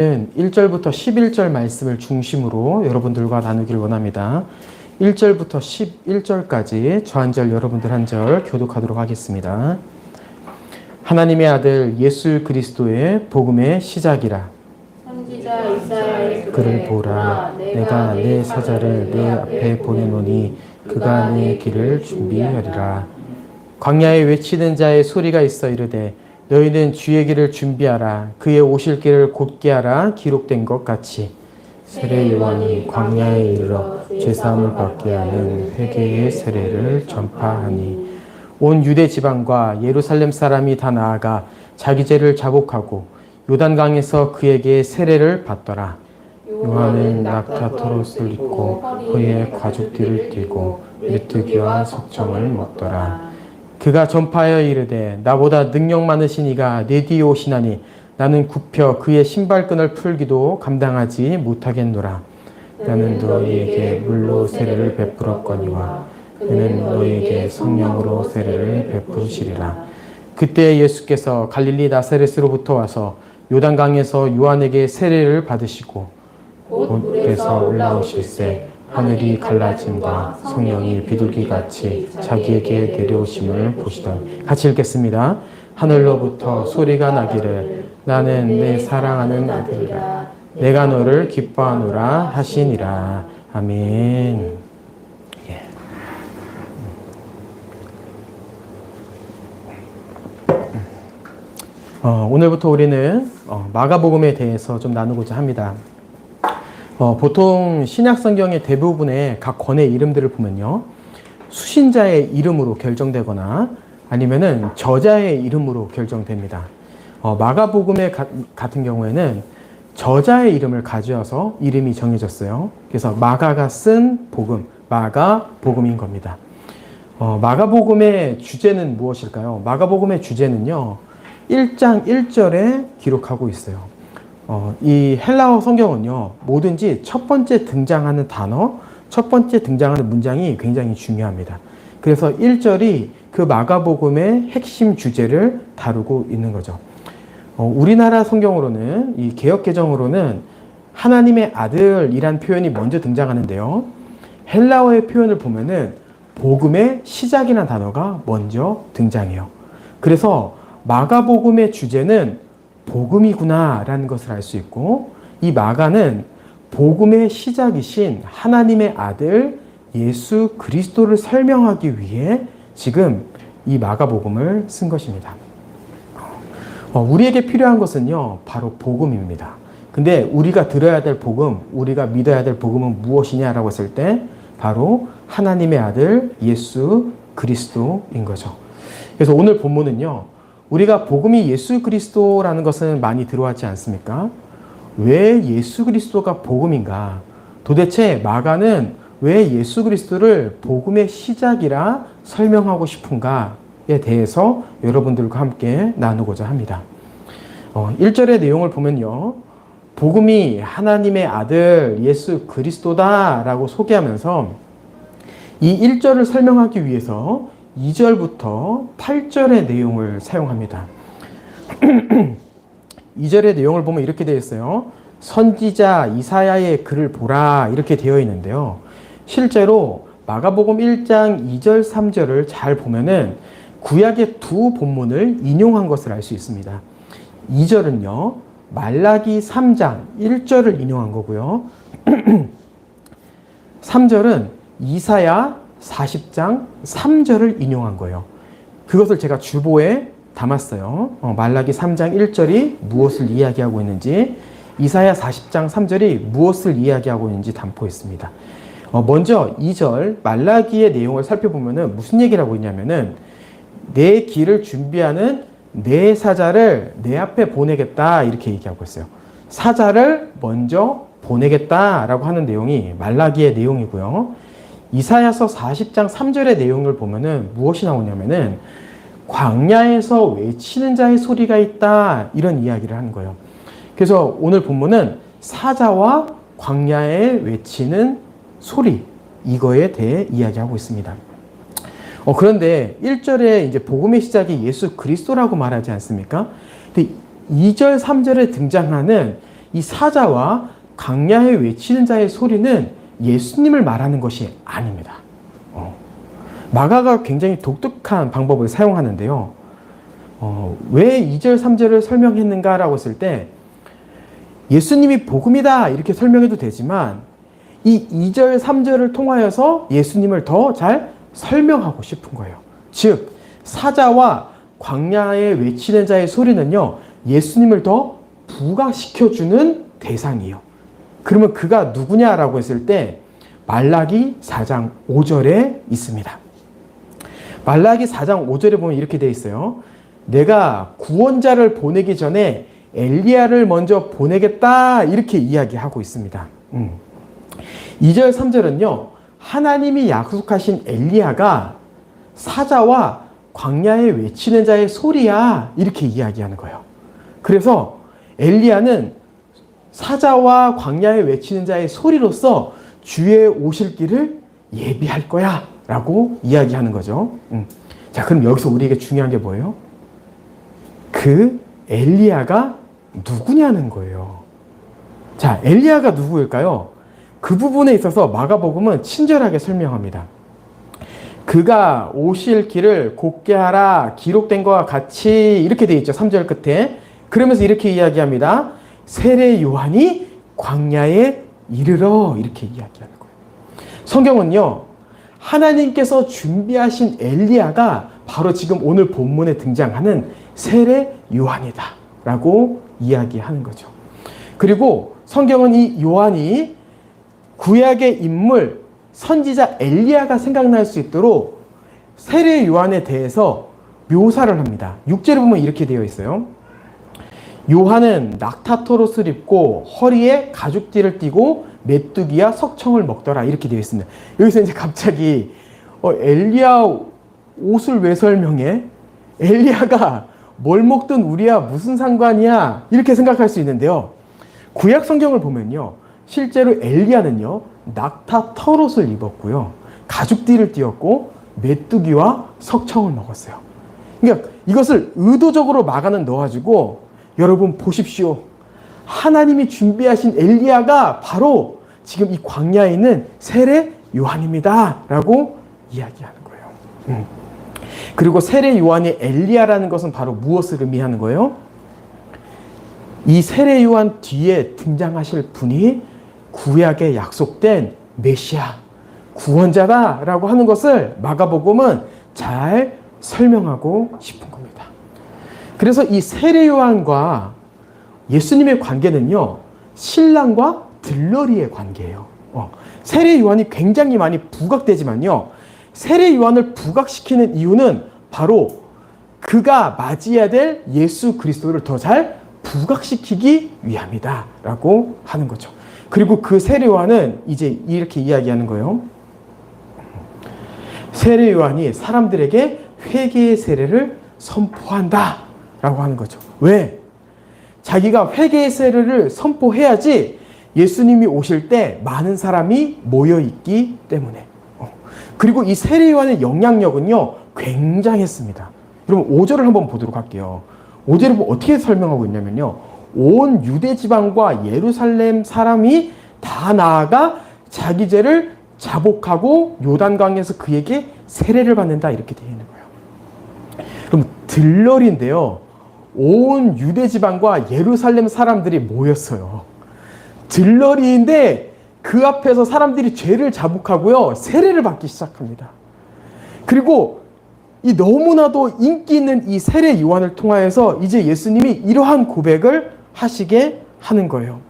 1절부터 11절 말씀을 중심으로 여러분들과 나누길 원합니다. 1절부터 11절까지 저 한 절 여러분들 한 절 교독하도록 하겠습니다. 하나님의 아들 예수 그리스도의 복음의 시작이라. 선지자 이사야의 그를 보라. 내가 내 사자를 내 앞에 보내노니 그가 내 길을 준비하리라. 광야에 외치는 자의 소리가 있어 이르되 너희는 주의 길을 준비하라. 그의 오실 길을 곧게 하라. 기록된 것 같이 세례 요한이 광야에 이르러 죄사함을 받게 하는 회개의 세례를 전파하니 온 유대 지방과 예루살렘 사람이 다 나아가 자기 죄를 자복하고 요단강에서 그에게 세례를 받더라. 요한은 낙타토롯을 입고 허리에 가죽띠를 띠고 메뚜기와 석청을 먹더라. 그가 전파하여 이르되 나보다 능력 많으신 이가 내 뒤에 오시나니 나는 굽혀 그의 신발끈을 풀기도 감당하지 못하겠노라. 나는 너희에게 물로 세례를 베풀었거니와 그는 너희에게 성령으로 세례를 베푸시리라. 그때 예수께서 갈릴리 나사렛으로부터 와서 요단강에서 요한에게 세례를 받으시고 곧 물에서 올라오실새 하늘이 갈라짐과 성령이 비둘기같이 자기에게 내려오심을 보시더니. 같이 읽겠습니다. 하늘로부터 소리가 나기를 나는 내 사랑하는 아들이라 내가 너를 기뻐하노라 하시니라. 아멘. 예. 오늘부터 우리는 마가복음에 대해서 좀 나누고자 합니다. 보통 신약 성경의 대부분의 각 권의 이름들을 보면요, 수신자의 이름으로 결정되거나 아니면은 저자의 이름으로 결정됩니다. 마가복음의 같은 경우에는 저자의 이름을 가져와서 이름이 정해졌어요. 그래서 마가가 쓴 복음, 마가복음인 겁니다. 마가복음의 주제는 무엇일까요? 마가복음의 주제는요, 1장 1절에 기록하고 있어요. 이 헬라어 성경은요, 뭐든지 첫 번째 등장하는 단어, 첫 번째 등장하는 문장이 굉장히 중요합니다. 그래서 1절이 그 마가복음의 핵심 주제를 다루고 있는 거죠. 우리나라 성경으로는, 이 개역개정으로는 하나님의 아들이란 표현이 먼저 등장하는데요. 헬라어의 표현을 보면은 복음의 시작이라는 단어가 먼저 등장해요. 그래서 마가복음의 주제는 복음이구나 라는 것을 알 수 있고, 이 마가는 복음의 시작이신 하나님의 아들 예수 그리스도를 설명하기 위해 지금 이 마가복음을 쓴 것입니다. 우리에게 필요한 것은요, 바로 복음입니다. 근데 우리가 들어야 될 복음, 우리가 믿어야 될 복음은 무엇이냐라고 했을 때 바로 하나님의 아들 예수 그리스도인 거죠. 그래서 오늘 본문은요, 우리가 복음이 예수 그리스도라는 것은 많이 들어왔지 않습니까? 왜 예수 그리스도가 복음인가? 도대체 마가는 왜 예수 그리스도를 복음의 시작이라 설명하고 싶은가에 대해서 여러분들과 함께 나누고자 합니다. 1절의 내용을 보면요, 복음이 하나님의 아들 예수 그리스도다라고 소개하면서 이 1절을 설명하기 위해서 2절부터 8절의 내용을 사용합니다. 2절의 내용을 보면 이렇게 되어 있어요. 선지자 이사야의 글을 보라 이렇게 되어 있는데요. 실제로 마가복음 1장 2절 3절을 잘 보면은 구약의 두 본문을 인용한 것을 알 수 있습니다. 2절은요, 말라기 3장 1절을 인용한 거고요. 3절은 이사야 40장 3절을 인용한 거예요. 그것을 제가 주보에 담았어요. 말라기 3장 1절이 무엇을 이야기하고 있는지, 이사야 40장 3절이 무엇을 이야기하고 있는지 담고 있습니다. 먼저 2절 말라기의 내용을 살펴보면은 무슨 얘기를 하고 있냐면은 내 길을 준비하는 내 사자를 내 앞에 보내겠다 이렇게 얘기하고 있어요. 사자를 먼저 보내겠다라고 하는 내용이 말라기의 내용이고요. 이사야서 40장 3절의 내용을 보면은 무엇이 나오냐면은 광야에서 외치는 자의 소리가 있다 이런 이야기를 하는 거예요. 그래서 오늘 본문은 사자와 광야에 외치는 소리, 이거에 대해 이야기하고 있습니다. 그런데 1절에 이제 복음의 시작이 예수 그리스도라고 말하지 않습니까? 근데 2절, 3절에 등장하는 이 사자와 광야에 외치는 자의 소리는 예수님을 말하는 것이 아닙니다. 마가가 굉장히 독특한 방법을 사용하는데요. 왜 2절, 3절을 설명했는가라고 했을 때 예수님이 복음이다 이렇게 설명해도 되지만 이 2절, 3절을 통하여서 예수님을 더 잘 설명하고 싶은 거예요. 즉 사자와 광야에 외치는 자의 소리는요, 예수님을 더 부각시켜주는 대상이에요. 그러면 그가 누구냐라고 했을 때 말라기 4장 5절에 있습니다. 말라기 4장 5절에 보면 이렇게 되어 있어요. 내가 구원자를 보내기 전에 엘리야를 먼저 보내겠다 이렇게 이야기하고 있습니다. 2절 3절은요. 하나님이 약속하신 엘리야가 사자와 광야에 외치는 자의 소리야 이렇게 이야기하는 거예요. 그래서 엘리야는 사자와 광야에 외치는 자의 소리로서 주의 오실 길을 예비할 거야 라고 이야기하는 거죠. 자, 그럼 여기서 우리에게 중요한 게 뭐예요? 그 엘리야가 누구냐는 거예요. 자, 엘리야가 누구일까요? 그 부분에 있어서 마가복음은 친절하게 설명합니다. 그가 오실 길을 곧게 하라 기록된 것과 같이 이렇게 되어 있죠. 3절 끝에. 그러면서 이렇게 이야기합니다. 세례 요한이 광야에 이르러 이렇게 이야기하는 거예요. 성경은요. 하나님께서 준비하신 엘리야가 바로 지금 오늘 본문에 등장하는 세례 요한이다 라고 이야기하는 거죠. 그리고 성경은 이 요한이 구약의 인물 선지자 엘리야가 생각날 수 있도록 세례 요한에 대해서 묘사를 합니다. 6절에 보면 이렇게 되어 있어요. 요한은 낙타토롯을 입고 허리에 가죽띠를 띠고 메뚜기와 석청을 먹더라 이렇게 되어 있습니다. 여기서 이제 갑자기 엘리야 옷을 왜 설명해? 엘리야가 뭘 먹든 우리야 무슨 상관이야 이렇게 생각할 수 있는데요. 구약 성경을 보면요. 실제로 엘리야는요. 낙타 털옷을 입었고요. 가죽띠를 띠었고 메뚜기와 석청을 먹었어요. 그러니까 이것을 의도적으로 마가는 넣어가지고 여러분 보십시오. 하나님이 준비하신 엘리야가 바로 지금 이 광야에 있는 세례 요한입니다. 라고 이야기하는 거예요. 그리고 세례 요한이 엘리야라는 것은 바로 무엇을 의미하는 거예요? 이 세례 요한 뒤에 등장하실 분이 구약에 약속된 메시아, 구원자다라고 하는 것을 마가복음은 잘 설명하고 싶은 겁니다. 그래서 이 세례 요한과 예수님의 관계는요, 신랑과 들러리의 관계예요. 세례 요한이 굉장히 많이 부각되지만요, 세례 요한을 부각시키는 이유는 바로 그가 맞이해야 될 예수 그리스도를 더 잘 부각시키기 위함이다 라고 하는 거죠. 그리고 그 세례 요한은 이제 이렇게 이야기하는 거예요. 세례 요한이 사람들에게 회개의 세례를 선포한다 라고 하는 거죠. 왜? 자기가 회개의 세례를 선포해야지 예수님이 오실 때 많은 사람이 모여있기 때문에. 그리고 이 세례 요한의 영향력은요 굉장했습니다. 여러분 5절을 한번 보도록 할게요. 5절을 보면 어떻게 설명하고 있냐면요, 온 유대 지방과 예루살렘 사람이 다 나아가 자기 죄를 자복하고 요단강에서 그에게 세례를 받는다 이렇게 되어 있는 거예요. 그럼 들러리인데요, 온 유대 지방과 예루살렘 사람들이 모였어요. 들러리인데 그 앞에서 사람들이 죄를 자복하고요 세례를 받기 시작합니다. 그리고 이 너무나도 인기 있는 이 세례 요한을 통하여서 이제 예수님이 이러한 고백을 하시게 하는 거예요.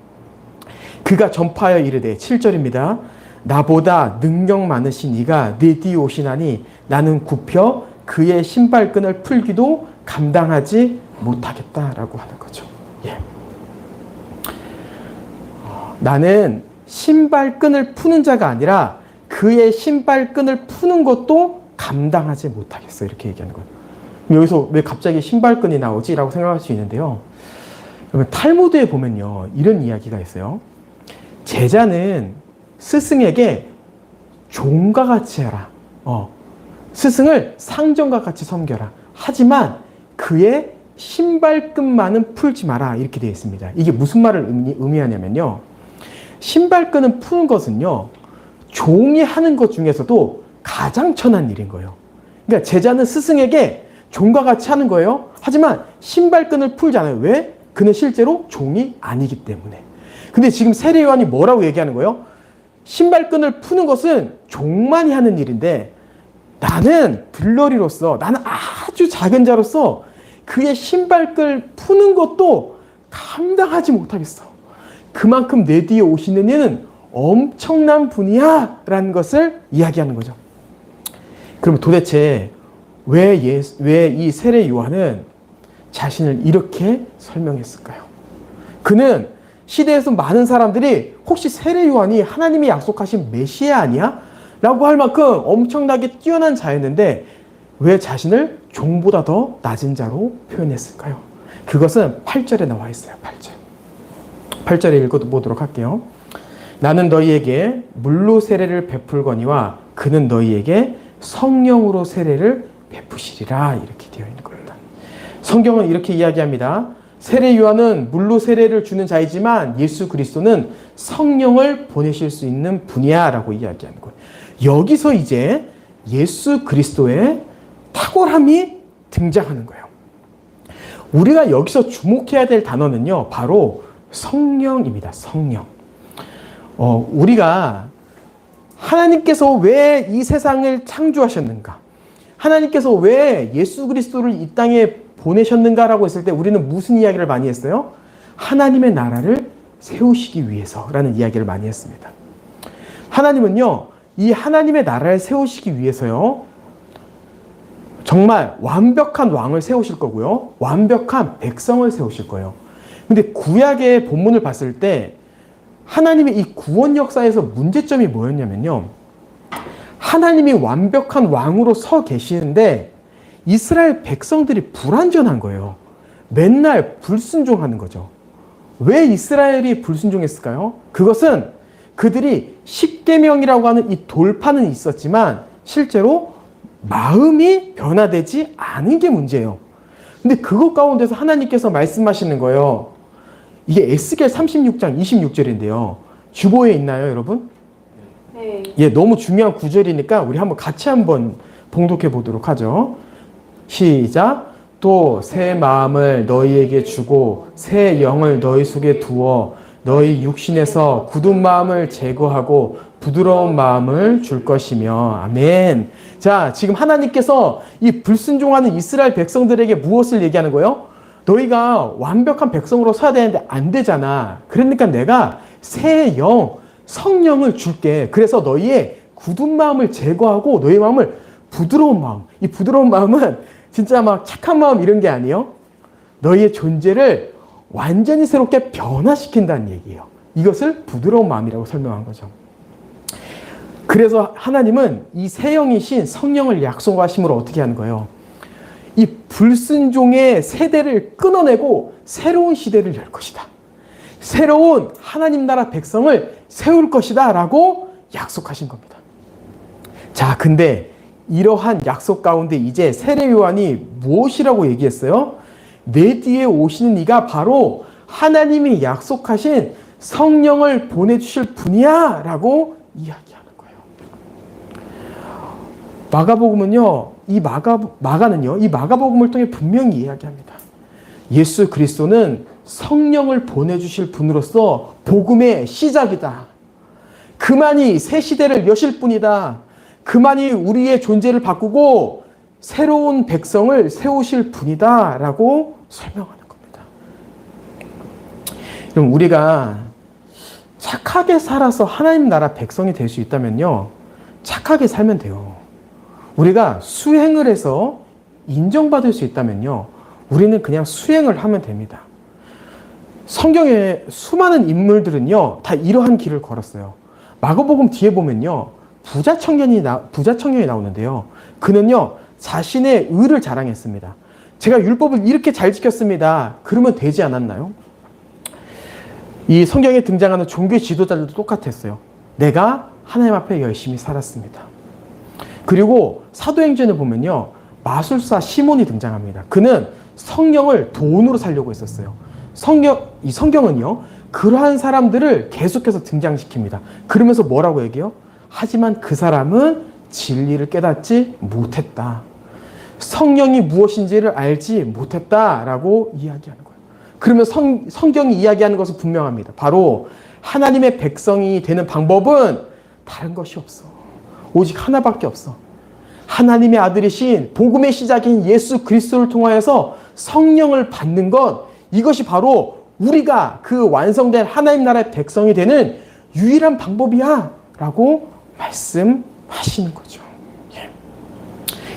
그가 전파하여 이르되 7절입니다. 나보다 능력 많으신 이가 내 뒤에 오시나니 나는 굽혀 그의 신발끈을 풀기도 감당하지 못하겠다라고 하는 거죠. 예. 나는 신발끈을 푸는 자가 아니라 그의 신발끈을 푸는 것도 감당하지 못하겠어 이렇게 얘기하는 거예요. 여기서 왜 갑자기 신발끈이 나오지? 라고 생각할 수 있는데요. 그러면 탈무드에 보면요 이런 이야기가 있어요. 제자는 스승에게 종과 같이 해라. 스승을 상전과 같이 섬겨라. 하지만 그의 신발끈만은 풀지 마라 이렇게 되어 있습니다. 이게 무슨 말을 의미하냐면요. 신발끈은 푸는 것은요. 종이 하는 것 중에서도 가장 천한 일인 거예요. 그러니까 제자는 스승에게 종과 같이 하는 거예요. 하지만 신발끈을 풀지 않아요. 왜? 그는 실제로 종이 아니기 때문에. 근데 지금 세례 요한이 뭐라고 얘기하는 거예요? 신발끈을 푸는 것은 종만이 하는 일인데 나는 들러리로서, 나는 아주 작은 자로서 그의 신발끈을 푸는 것도 감당하지 못하겠어. 그만큼 내 뒤에 오시는 이는 엄청난 분이야 라는 것을 이야기하는 거죠. 그럼 도대체 왜 이 세례 요한은 자신을 이렇게 설명했을까요? 그는 시대에서 많은 사람들이 혹시 세례 요한이 하나님이 약속하신 메시아 아니야? 라고 할 만큼 엄청나게 뛰어난 자였는데 왜 자신을 종보다 더 낮은 자로 표현했을까요? 그것은 8절에 나와 있어요. 8절에 읽어보도록 할게요. 나는 너희에게 물로 세례를 베풀거니와 그는 너희에게 성령으로 세례를 베푸시리라 이렇게 되어 있는 겁니다. 성경은 이렇게 이야기합니다. 세례 요한은 물로 세례를 주는 자이지만 예수 그리스도는 성령을 보내실 수 있는 분이야 라고 이야기하는 거예요. 여기서 이제 예수 그리스도의 탁월함이 등장하는 거예요. 우리가 여기서 주목해야 될 단어는요. 바로 성령입니다. 성령. 우리가 하나님께서 왜 이 세상을 창조하셨는가? 하나님께서 왜 예수 그리스도를 이 땅에 보내셨는가라고 했을 때 우리는 무슨 이야기를 많이 했어요? 하나님의 나라를 세우시기 위해서라는 이야기를 많이 했습니다. 하나님은요, 이 하나님의 나라를 세우시기 위해서요, 정말 완벽한 왕을 세우실 거고요, 완벽한 백성을 세우실 거예요. 근데 구약의 본문을 봤을 때 하나님의 이 구원 역사에서 문제점이 뭐였냐면요, 하나님이 완벽한 왕으로 서 계시는데 이스라엘 백성들이 불완전한 거예요. 맨날 불순종하는 거죠. 왜 이스라엘이 불순종했을까요? 그것은 그들이 십계명이라고 하는 이 돌파는 있었지만 실제로 마음이 변화되지 않은 게 문제예요. 근데 그것 가운데서 하나님께서 말씀하시는 거예요. 이게 에스겔 36장 26절인데요. 주보에 있나요, 여러분? 네. 예, 너무 중요한 구절이니까 우리 한번 같이 한번 봉독해 보도록 하죠. 시작. 또 새 마음을 너희에게 주고 새 영을 너희 속에 두어 너희 육신에서 굳은 마음을 제거하고 부드러운 마음을 줄 것이며. 아멘. 자, 지금 하나님께서 이 불순종하는 이스라엘 백성들에게 무엇을 얘기하는 거예요? 너희가 완벽한 백성으로 서야 되는데 안 되잖아. 그러니까 내가 새 영, 성령을 줄게. 그래서 너희의 굳은 마음을 제거하고 너희 마음을 부드러운 마음. 이 부드러운 마음은 진짜 막 착한 마음 이런 게 아니에요. 너희의 존재를 완전히 새롭게 변화시킨다는 얘기예요. 이것을 부드러운 마음이라고 설명한 거죠. 그래서 하나님은 이 새 영이신 성령을 약속하심으로 어떻게 하는 거예요? 이 불순종의 세대를 끊어내고 새로운 시대를 열 것이다. 새로운 하나님 나라 백성을 세울 것이다 라고 약속하신 겁니다. 자, 근데 이러한 약속 가운데 이제 세례 요한이 무엇이라고 얘기했어요? 내 뒤에 오시는 이가 바로 하나님이 약속하신 성령을 보내주실 분이야 라고 이야기하는 거예요. 마가복음은요, 마가는요, 이 마가복음을 통해 분명히 이야기합니다. 예수 그리스도는 성령을 보내주실 분으로서 복음의 시작이다. 그만이 새 시대를 여실 분이다. 그만이 우리의 존재를 바꾸고 새로운 백성을 세우실 분이다 라고 설명하는 겁니다. 그럼 우리가 착하게 살아서 하나님 나라 백성이 될 수 있다면요, 착하게 살면 돼요. 우리가 수행을 해서 인정받을 수 있다면요, 우리는 그냥 수행을 하면 됩니다. 성경의 수많은 인물들은요, 다 이러한 길을 걸었어요. 마가복음 뒤에 보면요, 부자 청년이 나오는데요. 그는요, 자신의 의를 자랑했습니다. 제가 율법을 이렇게 잘 지켰습니다. 그러면 되지 않았나요? 이 성경에 등장하는 종교 지도자들도 똑같았어요. 내가 하나님 앞에 열심히 살았습니다. 그리고 사도행전을 보면요, 마술사 시몬이 등장합니다. 그는 성령을 돈으로 살려고 했었어요. 이 성경은요, 그러한 사람들을 계속해서 등장시킵니다. 그러면서 뭐라고 얘기해요? 하지만 그 사람은 진리를 깨닫지 못했다. 성령이 무엇인지를 알지 못했다라고 이야기하는 거예요. 그러면 성경이 이야기하는 것은 분명합니다. 바로 하나님의 백성이 되는 방법은 다른 것이 없어. 오직 하나밖에 없어. 하나님의 아들이신 복음의 시작인 예수 그리스도를 통하여서 성령을 받는 것, 이것이 바로 우리가 그 완성된 하나님 나라의 백성이 되는 유일한 방법이야 라고 말씀하시는 거죠.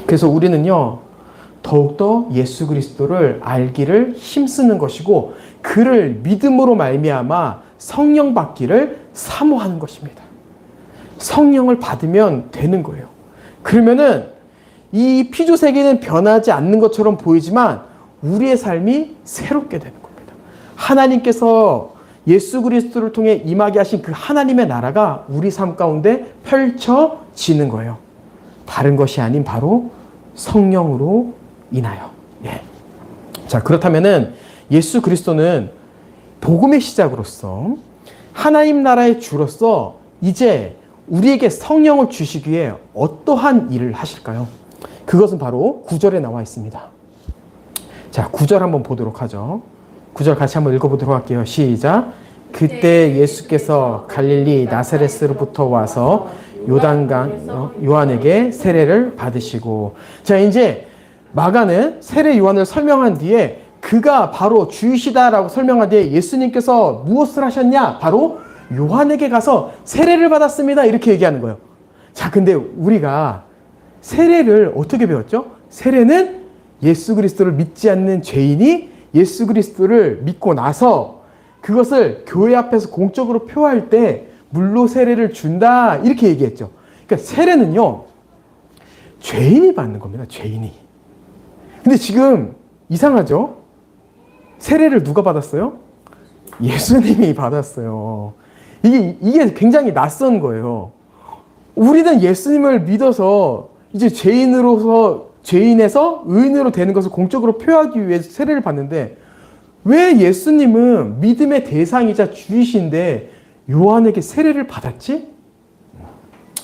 그래서 우리는요, 더욱더 예수 그리스도를 알기를 힘쓰는 것이고 그를 믿음으로 말미암아 성령 받기를 사모하는 것입니다. 성령을 받으면 되는 거예요. 그러면은 이 피조 세계는 변하지 않는 것처럼 보이지만 우리의 삶이 새롭게 되는 겁니다. 하나님께서 예수 그리스도를 통해 임하게 하신 그 하나님의 나라가 우리 삶 가운데 펼쳐지는 거예요. 다른 것이 아닌 바로 성령으로 인하여. 예. 자, 그렇다면은 예수 그리스도는 복음의 시작으로서 하나님 나라의 주로서 이제 우리에게 성령을 주시기 위해 어떠한 일을 하실까요? 그것은 바로 9절에 나와 있습니다. 자, 9절 한번 보도록 하죠. 9절 같이 한번 읽어보도록 할게요. 시작. 그때 예수께서 갈릴리 나사렛으로부터 와서 요단강 요한에게 세례를 받으시고. 자, 이제 마가는 세례 요한을 설명한 뒤에 그가 바로 주이시다라고 설명한 뒤에 예수님께서 무엇을 하셨냐? 바로 요한에게 가서 세례를 받았습니다. 이렇게 얘기하는 거예요. 자, 근데 우리가 세례를 어떻게 배웠죠? 세례는 예수 그리스도를 믿지 않는 죄인이 예수 그리스도를 믿고 나서 그것을 교회 앞에서 공적으로 표할 때 물로 세례를 준다. 이렇게 얘기했죠. 그러니까 세례는요, 죄인이 받는 겁니다. 죄인이. 근데 지금 이상하죠? 세례를 누가 받았어요? 예수님이 받았어요. 이게 굉장히 낯선 거예요. 우리는 예수님을 믿어서 이제 죄인에서 의인으로 되는 것을 공적으로 표하기 위해서 세례를 받는데 왜 예수님은 믿음의 대상이자 주이신데 요한에게 세례를 받았지?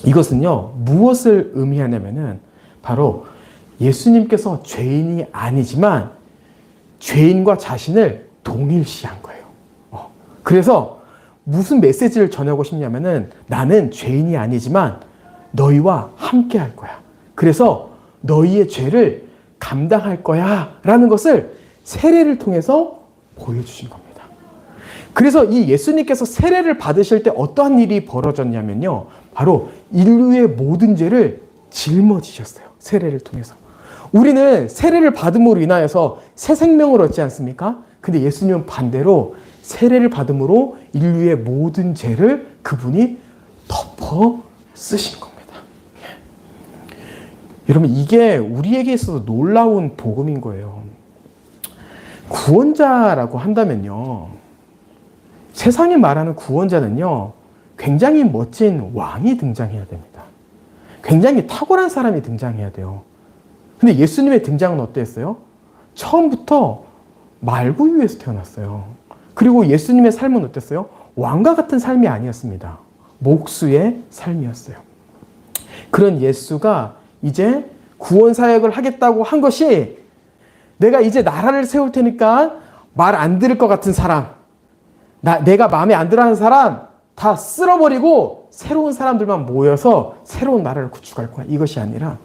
이것은요, 무엇을 의미하냐면은 바로 예수님께서 죄인이 아니지만 죄인과 자신을 동일시한 거예요. 그래서 무슨 메시지를 전하고 싶냐면은 나는 죄인이 아니지만 너희와 함께 할 거야. 그래서 너희의 죄를 감당할 거야 라는 것을 세례를 통해서 보여주신 겁니다. 그래서 이 예수님께서 세례를 받으실 때 어떠한 일이 벌어졌냐면요, 바로 인류의 모든 죄를 짊어지셨어요. 세례를 통해서. 우리는 세례를 받음으로 인하여서 새 생명을 얻지 않습니까? 근데 예수님은 반대로 세례를 받음으로 인류의 모든 죄를 그분이 덮어 쓰신 겁니다. 여러분, 이게 우리에게 있어서 놀라운 복음인 거예요. 구원자라고 한다면요, 세상이 말하는 구원자는요, 굉장히 멋진 왕이 등장해야 됩니다. 굉장히 탁월한 사람이 등장해야 돼요. 근데 예수님의 등장은 어땠어요? 처음부터 말구유에서 태어났어요. 그리고 예수님의 삶은 어땠어요? 왕과 같은 삶이 아니었습니다. 목수의 삶이었어요. 그런 예수가 이제 구원 사역을 하겠다고 한 것이 내가 이제 나라를 세울 테니까 말 안 들을 것 같은 사람, 내가 마음에 안 들어 하는 사람 다 쓸어버리고 새로운 사람들만 모여서 새로운 나라를 구축할 거야. 이것이 아니라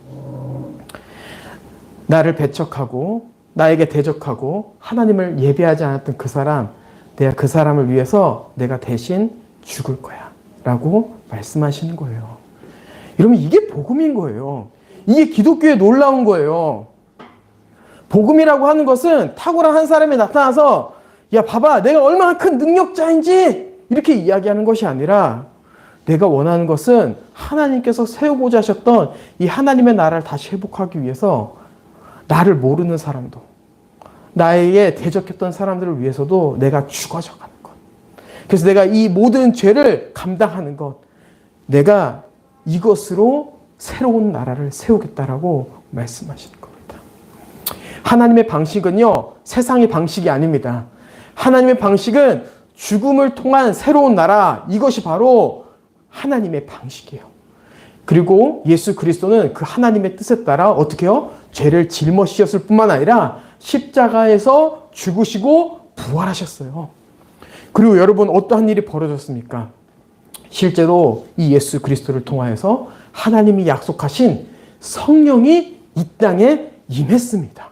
나를 배척하고 나에게 대적하고 하나님을 예배하지 않았던 그 사람, 내가 그 사람을 위해서 내가 대신 죽을 거야 라고 말씀하시는 거예요. 여러분, 이게 복음인 거예요. 이게 기독교의 놀라운 거예요. 복음이라고 하는 것은 탁월한 한 사람이 나타나서 야, 봐봐, 내가 얼마나 큰 능력자인지 이렇게 이야기하는 것이 아니라 내가 원하는 것은 하나님께서 세우고자 하셨던 이 하나님의 나라를 다시 회복하기 위해서 나를 모르는 사람도, 나에게 대적했던 사람들을 위해서도 내가 죽어져 가는 것. 그래서 내가 이 모든 죄를 감당하는 것, 내가 이것으로 새로운 나라를 세우겠다라고 말씀하시는 겁니다. 하나님의 방식은요, 세상의 방식이 아닙니다. 하나님의 방식은 죽음을 통한 새로운 나라, 이것이 바로 하나님의 방식이에요. 그리고 예수 그리스도는 그 하나님의 뜻에 따라 어떻게 해요? 죄를 짊어지셨을 뿐만 아니라 십자가에서 죽으시고 부활하셨어요. 그리고 여러분, 어떠한 일이 벌어졌습니까? 실제로 이 예수 그리스도를 통하여서 하나님이 약속하신 성령이 이 땅에 임했습니다.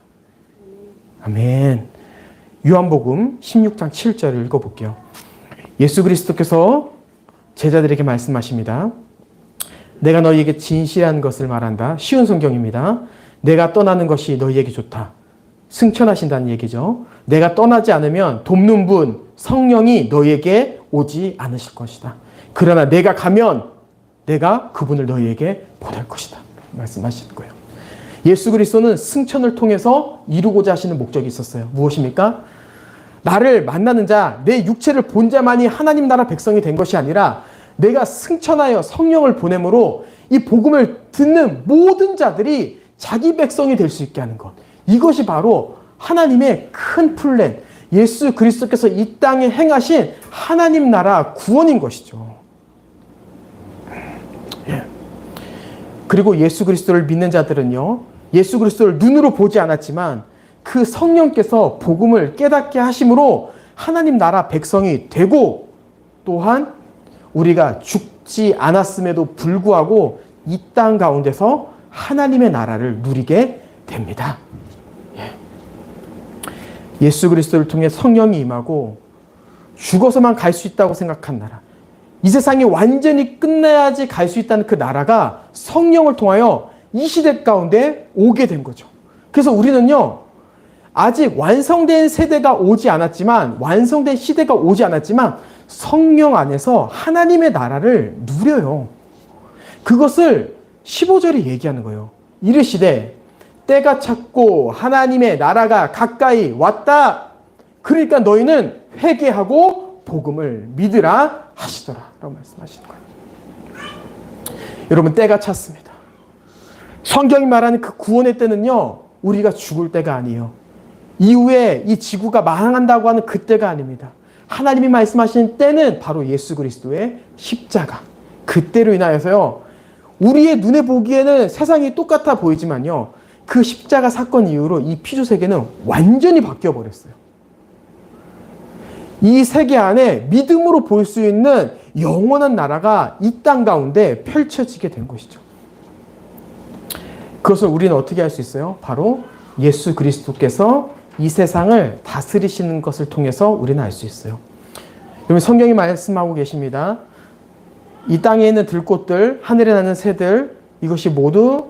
아멘. 요한복음 16장 7절을 읽어볼게요. 예수 그리스도께서 제자들에게 말씀하십니다. 내가 너희에게 진실한 것을 말한다. 쉬운 성경입니다. 내가 떠나는 것이 너희에게 좋다. 승천하신다는 얘기죠. 내가 떠나지 않으면 돕는 분, 성령이 너희에게 오지 않으실 것이다. 그러나 내가 가면 내가 그분을 너희에게 보낼 것이다. 말씀하시는 거예요. 예수 그리스도는 승천을 통해서 이루고자 하시는 목적이 있었어요. 무엇입니까? 나를 만나는 자, 내 육체를 본 자만이 하나님 나라 백성이 된 것이 아니라 내가 승천하여 성령을 보냄으로 이 복음을 듣는 모든 자들이 자기 백성이 될 수 있게 하는 것. 이것이 바로 하나님의 큰 플랜, 예수 그리스도께서 이 땅에 행하신 하나님 나라 구원인 것이죠. 예. 그리고 예수 그리스도를 믿는 자들은요, 예수 그리스도를 눈으로 보지 않았지만 그 성령께서 복음을 깨닫게 하심으로 하나님 나라 백성이 되고, 또한 우리가 죽지 않았음에도 불구하고 이 땅 가운데서 하나님의 나라를 누리게 됩니다. 예수 그리스도를 통해 성령이 임하고 죽어서만 갈 수 있다고 생각한 나라, 이 세상이 완전히 끝나야지 갈 수 있다는 그 나라가 성령을 통하여 이 시대 가운데 오게 된 거죠. 그래서 우리는요, 아직 완성된 세대가 오지 않았지만, 완성된 시대가 오지 않았지만 성령 안에서 하나님의 나라를 누려요. 그것을 15절이 얘기하는 거예요. 이르시되 때가 찼고 하나님의 나라가 가까이 왔다. 그러니까 너희는 회개하고 복음을 믿으라 하시더라 라고 말씀하시는 거예요. 여러분, 때가 찼습니다. 성경이 말하는 그 구원의 때는요, 우리가 죽을 때가 아니에요. 이후에 이 지구가 망한다고 하는 그 때가 아닙니다. 하나님이 말씀하신 때는 바로 예수 그리스도의 십자가, 그 때로 인하여서요, 우리의 눈에 보기에는 세상이 똑같아 보이지만요, 그 십자가 사건 이후로 이 피조 세계는 완전히 바뀌어 버렸어요. 이 세계 안에 믿음으로 볼 수 있는 영원한 나라가 이 땅 가운데 펼쳐지게 된 것이죠. 그것을 우리는 어떻게 할 수 있어요? 바로 예수 그리스도께서 이 세상을 다스리시는 것을 통해서 우리는 알 수 있어요. 여러분, 성경이 말씀하고 계십니다. 이 땅에 있는 들꽃들, 하늘에 나는 새들, 이것이 모두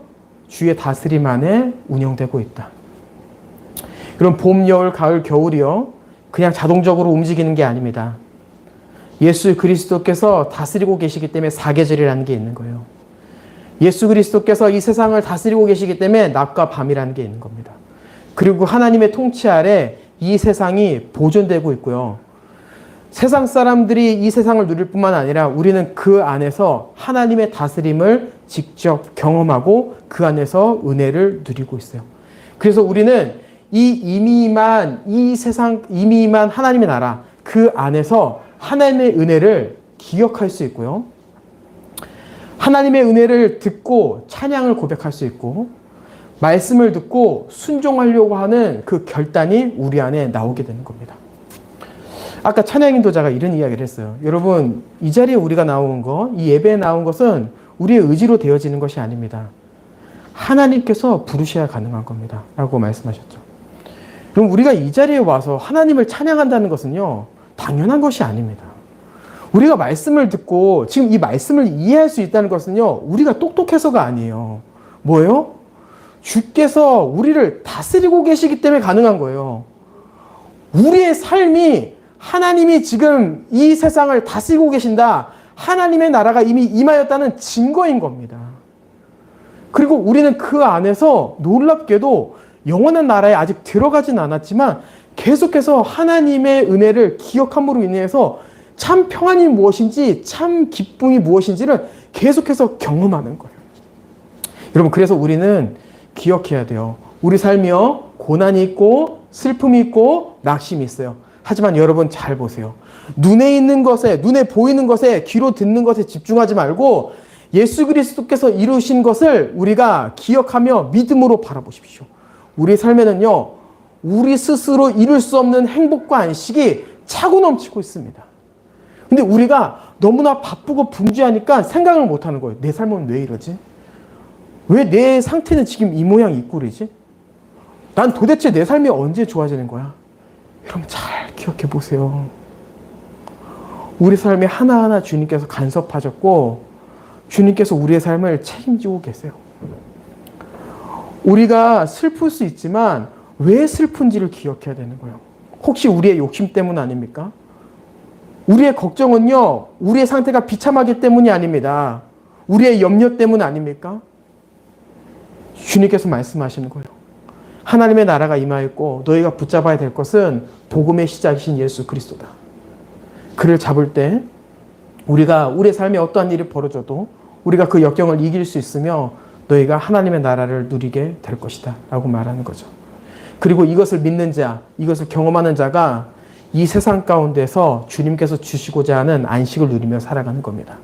주의 다스림 안에 운영되고 있다. 그럼 봄, 여울, 가을, 겨울이요, 그냥 자동적으로 움직이는 게 아닙니다. 예수 그리스도께서 다스리고 계시기 때문에 사계절이라는 게 있는 거예요. 예수 그리스도께서 이 세상을 다스리고 계시기 때문에 낮과 밤이라는 게 있는 겁니다. 그리고 하나님의 통치 아래 이 세상이 보존되고 있고요. 세상 사람들이 이 세상을 누릴 뿐만 아니라 우리는 그 안에서 하나님의 다스림을 직접 경험하고 그 안에서 은혜를 누리고 있어요. 그래서 우리는 이 세상 이미 임한 하나님의 나라, 그 안에서 하나님의 은혜를 기억할 수 있고요. 하나님의 은혜를 듣고 찬양을 고백할 수 있고, 말씀을 듣고 순종하려고 하는 그 결단이 우리 안에 나오게 되는 겁니다. 아까 찬양 인도자가 이런 이야기를 했어요. 여러분, 이 자리에 우리가 나온 거, 이 예배에 나온 것은 우리의 의지로 되어지는 것이 아닙니다. 하나님께서 부르셔야 가능한 겁니다. 라고 말씀하셨죠. 그럼 우리가 이 자리에 와서 하나님을 찬양한다는 것은요, 당연한 것이 아닙니다. 우리가 말씀을 듣고 지금 이 말씀을 이해할 수 있다는 것은요, 우리가 똑똑해서가 아니에요. 뭐예요? 주께서 우리를 다스리고 계시기 때문에 가능한 거예요. 우리의 삶이 하나님이 지금 이 세상을 다스리고 계신다, 하나님의 나라가 이미 임하였다는 증거인 겁니다. 그리고 우리는 그 안에서 놀랍게도 영원한 나라에 아직 들어가진 않았지만 계속해서 하나님의 은혜를 기억함으로 인해서 참 평안이 무엇인지, 참 기쁨이 무엇인지를 계속해서 경험하는 거예요. 여러분, 그래서 우리는 기억해야 돼요. 우리 삶이요, 고난이 있고 슬픔이 있고 낙심이 있어요. 하지만 여러분 잘 보세요. 눈에 있는 것에, 눈에 보이는 것에, 귀로 듣는 것에 집중하지 말고 예수 그리스도께서 이루신 것을 우리가 기억하며 믿음으로 바라보십시오. 우리 삶에는요, 우리 스스로 이룰 수 없는 행복과 안식이 차고 넘치고 있습니다. 근데 우리가 너무나 바쁘고 분주하니까 생각을 못하는 거예요. 내 삶은 왜 이러지? 왜 내 상태는 지금 이 모양 이 꼴이지? 난 도대체 내 삶이 언제 좋아지는 거야? 여러분 잘 기억해 보세요. 우리 삶이 하나하나 주님께서 간섭하셨고 주님께서 우리의 삶을 책임지고 계세요. 우리가 슬플 수 있지만 왜 슬픈지를 기억해야 되는 거예요. 혹시 우리의 욕심 때문 아닙니까? 우리의 걱정은요, 우리의 상태가 비참하기 때문이 아닙니다. 우리의 염려 때문 아닙니까? 주님께서 말씀하시는 거예요. 하나님의 나라가 임하였고 너희가 붙잡아야 될 것은 복음의 시작이신 예수 그리스도다. 그를 잡을 때 우리가 우리의 삶에 어떠한 일이 벌어져도 우리가 그 역경을 이길 수 있으며 너희가 하나님의 나라를 누리게 될 것이다 라고 말하는 거죠. 그리고 이것을 믿는 자, 이것을 경험하는 자가 이 세상 가운데서 주님께서 주시고자 하는 안식을 누리며 살아가는 겁니다.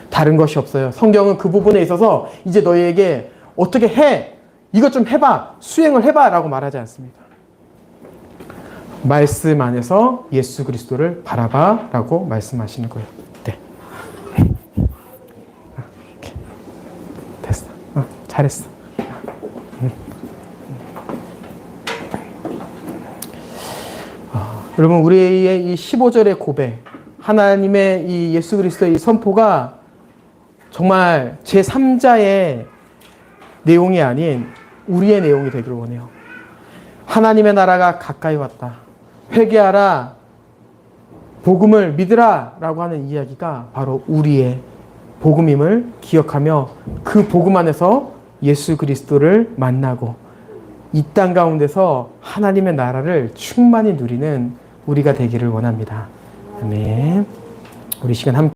다른 것이 없어요. 성경은 그 부분에 있어서 이제 너희에게 어떻게 해? 이것 좀 해봐. 수행을 해봐. 라고 말하지 않습니다. 말씀 안에서 예수 그리스도를 바라봐. 라고 말씀하시는 거예요. 네. 됐어. 잘했어. 여러분, 우리의 이 15절의 고백, 하나님의 이 예수 그리스도의 이 선포가 정말 제3자의 내용이 아닌 우리의 내용이 되기를 원해요. 하나님의 나라가 가까이 왔다. 회개하라. 복음을 믿으라. 라고 하는 이야기가 바로 우리의 복음임을 기억하며 그 복음 안에서 예수 그리스도를 만나고 이 땅 가운데서 하나님의 나라를 충만히 누리는 우리가 되기를 원합니다. 아멘. 우리 시간 함께